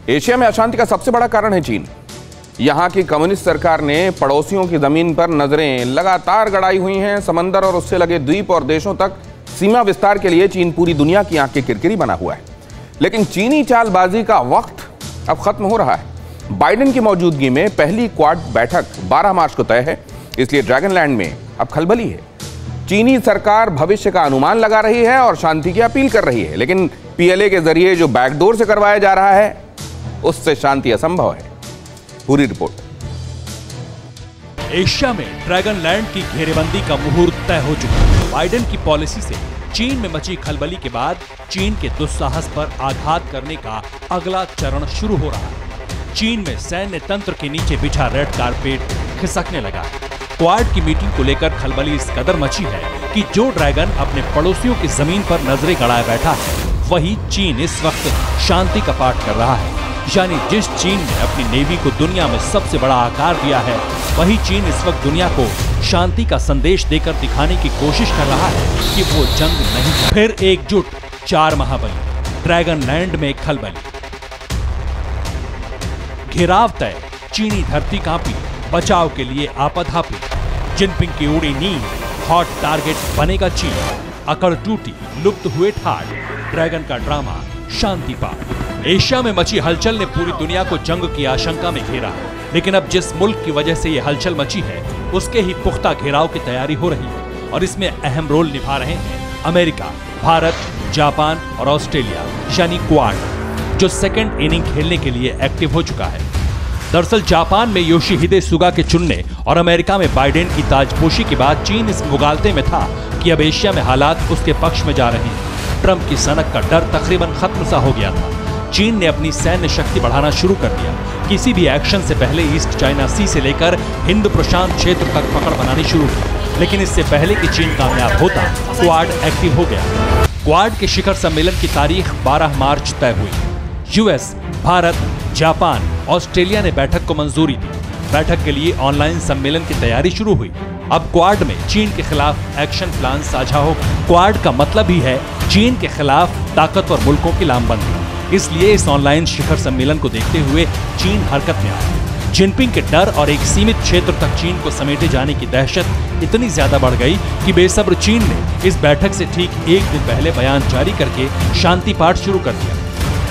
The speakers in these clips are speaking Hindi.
एशिया में अशांति का सबसे बड़ा कारण है चीन। यहाँ की कम्युनिस्ट सरकार ने पड़ोसियों की जमीन पर नजरें लगातार गड़ाई हुई हैं। समंदर और उससे लगे द्वीप और देशों तक सीमा विस्तार के लिए चीन पूरी दुनिया की आंख की किरकिरी बना हुआ है। लेकिन चीनी चालबाजी का वक्त अब खत्म हो रहा है। बाइडेन की मौजूदगी में पहली क्वाड बैठक 12 मार्च को तय है, इसलिए ड्रैगनलैंड में अब खलबली है। चीनी सरकार भविष्य का अनुमान लगा रही है और शांति की अपील कर रही है, लेकिन पीएलए के जरिए जो बैकडोर से करवाया जा रहा है उससे शांति असंभव है। पूरी रिपोर्ट। एशिया में ड्रैगनलैंड की घेरेबंदी का मुहूर्त तय हो चुका है। बाइडेन की पॉलिसी से चीन में मची खलबली के बाद चीन के दुस्साहस पर आघात करने का अगला चरण शुरू हो रहा है। चीन में सैन्य तंत्र के नीचे बिछा रेड कारपेट खिसकने लगा। क्वाड की मीटिंग को लेकर खलबली इस कदर मची है कि जो ड्रैगन अपने पड़ोसियों की जमीन पर नजरें गड़ाए बैठा है, वही चीन इस वक्त शांति का पाठ कर रहा है। यानी जिस चीन ने अपनी नेवी को दुनिया में सबसे बड़ा आकार दिया है, वही चीन इस वक्त दुनिया को शांति का संदेश देकर दिखाने की कोशिश कर रहा है कि वो जंग नहीं है। फिर एकजुट 4 महाबली, ड्रैगनलैंड में खलबली। घेराव तय, चीनी धरती कांपी, बचाव के लिए आपधापी। जिनपिंग की उड़ी नींद, हॉट टारगेट बनेगा चीन। अकड़ टूटी, लुप्त हुए ठाट, ड्रैगन का ड्रामा शांति पाठ। एशिया में मची हलचल ने पूरी दुनिया को जंग की आशंका में घेरा है, लेकिन अब जिस मुल्क की वजह से यह हलचल मची है, उसके ही पुख्ता घेराव की तैयारी हो रही है और इसमें अहम रोल निभा रहे हैं अमेरिका, भारत, जापान और ऑस्ट्रेलिया, यानी क्वाड, जो सेकंड इनिंग खेलने के लिए एक्टिव हो चुका है। दरअसल जापान में योशिहिदे सुगा के चुनने और अमेरिका में बाइडेन की ताजपोशी के बाद चीन इस मुगालते में था कि अब एशिया में हालात उसके पक्ष में जा रहे हैं। ट्रंप की सनक का डर तकरीबन खत्म सा हो गया था। चीन ने अपनी सैन्य शक्ति बढ़ाना शुरू कर दिया। किसी भी एक्शन से पहले ईस्ट चाइना सी से लेकर हिंद प्रशांत क्षेत्र तक पकड़ बनानी शुरू की। लेकिन इससे पहले कि चीन कामयाब होता, क्वाड एक्टिव हो गया। क्वाड के शिखर सम्मेलन की तारीख 12 मार्च तय हुई। यूएस, भारत, जापान, ऑस्ट्रेलिया ने बैठक को मंजूरी दी। बैठक के लिए ऑनलाइन सम्मेलन की तैयारी शुरू हुई। अब क्वाड में चीन के खिलाफ एक्शन प्लान साझा होगा। क्वाड का मतलब ही है चीन के खिलाफ ताकतवर मुल्कों की लामबंदी। इसलिए इस ऑनलाइन शिखर सम्मेलन को देखते हुए चीन हरकत में आया। जिनपिंग के डर और एक सीमित क्षेत्र तक चीन को समेटे जाने की दहशत इतनी ज्यादा बढ़ गई कि बेसब्र चीन ने इस बैठक से ठीक एक दिन पहले बयान जारी करके शांति पाठ शुरू कर दिया।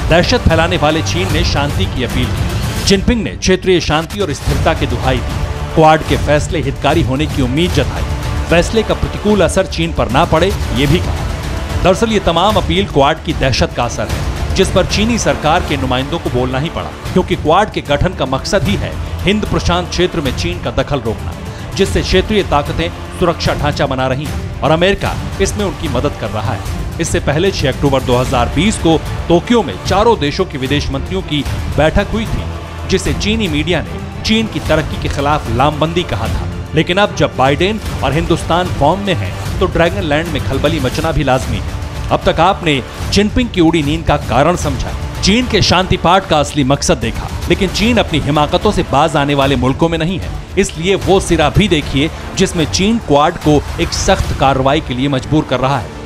दहशत फैलाने वाले चीन ने शांति की अपील की। जिनपिंग ने क्षेत्रीय शांति और स्थिरता की दुहाई दी। क्वाड के फैसले हितकारी होने की उम्मीद जताई। फैसले का प्रतिकूल असर चीन पर ना पड़े, ये भी कहा। दरअसल ये तमाम अपील क्वाड की दहशत का असर है, जिस पर चीनी सरकार के नुमाइंदों को बोलना ही पड़ा, क्योंकि क्वाड के गठन का मकसद ही है हिंद प्रशांत क्षेत्र में चीन का दखल रोकना, जिससे क्षेत्रीय ताकतें सुरक्षा ढांचा बना रही हैं और अमेरिका इसमें उनकी मदद कर रहा है। इससे पहले 6 अक्टूबर 2020 को टोक्यो में चारों देशों के विदेश मंत्रियों की बैठक हुई थी, जिसे चीनी मीडिया ने चीन की तरक्की के खिलाफ लामबंदी कहा था। लेकिन अब जब बाइडेन और हिंदुस्तान फॉर्म में है, तो ड्रैगनलैंड में खलबली मचना भी लाजमी है। अब तक आपने जिनपिंग की उड़ी नींद का कारण समझा, चीन के शांति पाठ का असली मकसद देखा, लेकिन चीन अपनी हिमाकतों से बाज आने वाले मुल्कों में नहीं है। इसलिए वो सिरा भी देखिए जिसमें चीन क्वाड को एक सख्त कार्रवाई के लिए मजबूर कर रहा है।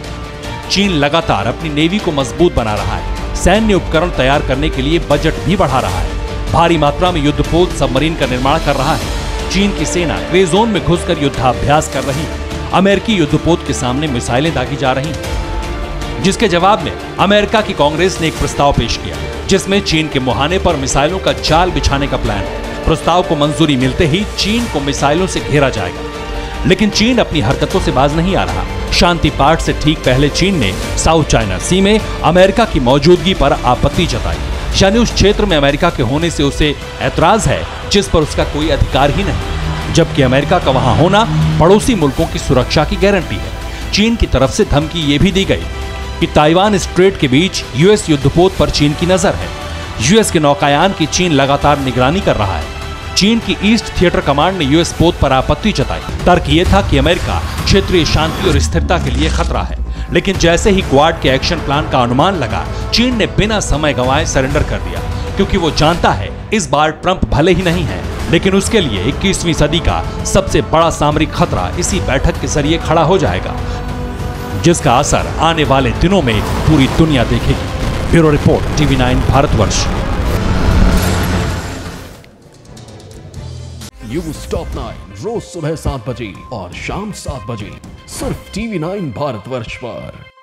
चीन लगातार अपनी नेवी को मजबूत बना रहा है, सैन्य उपकरण तैयार करने के लिए बजट भी बढ़ा रहा है, भारी मात्रा में युद्धपोत सबमरीन का निर्माण कर रहा है। चीन की सेना ग्रे जोन में घुसकर युद्धाभ्यास कर रही है। अमेरिकी युद्धपोत के सामने मिसाइलें दागी जा रही हैं, जिसके जवाब में अमेरिका की कांग्रेस ने एक प्रस्ताव पेश किया, जिसमें चीन के मुहाने पर मिसाइलों का जाल बिछाने का प्लान है। प्रस्ताव को मंजूरी मिलते ही चीन को मिसाइलों से घेरा जाएगा। लेकिन चीन अपनी हरकतों से बाज नहीं आ रहा। शांति पाठ से ठीक पहले चीन ने साउथ चाइना सी में अमेरिका की मौजूदगी पर आपत्ति जताई, यानी उस क्षेत्र में अमेरिका के होने से उसे ऐतराज है जिस पर उसका कोई अधिकार ही नहीं, जबकि अमेरिका का वहां होना पड़ोसी मुल्कों की सुरक्षा की गारंटी है। चीन की तरफ से धमकी ये भी दी गई कि ताइवान स्ट्रेट के बीच यूएस युद्धपोत पर चीन की नजर है। यूएस के नौकायान की चीन लगातार निगरानी कर रहा है। चीन की ईस्ट थिएटर कमांड ने यूएस पोत पर आपत्ति जताई। तर्क ये था कि अमेरिका क्षेत्रीय शांति और स्थिरता के लिए खतरा है। लेकिन जैसे ही क्वाड के एक्शन प्लान का अनुमान लगा, चीन ने बिना समय गंवाए सरेंडर कर दिया, क्योंकि वो जानता है इस बार ट्रंप भले ही नहीं है, लेकिन उसके लिए 21वीं सदी का सबसे बड़ा सामरिक खतरा इसी बैठक के जरिए खड़ा हो जाएगा, जिसका असर आने वाले दिनों में पूरी दुनिया देखेगी। Bureau report, TV9 Bharatvarsh. News top 9 रोज सुबह 7 बजे और शाम 7 बजे सिर्फ TV9 भारतवर्ष पर।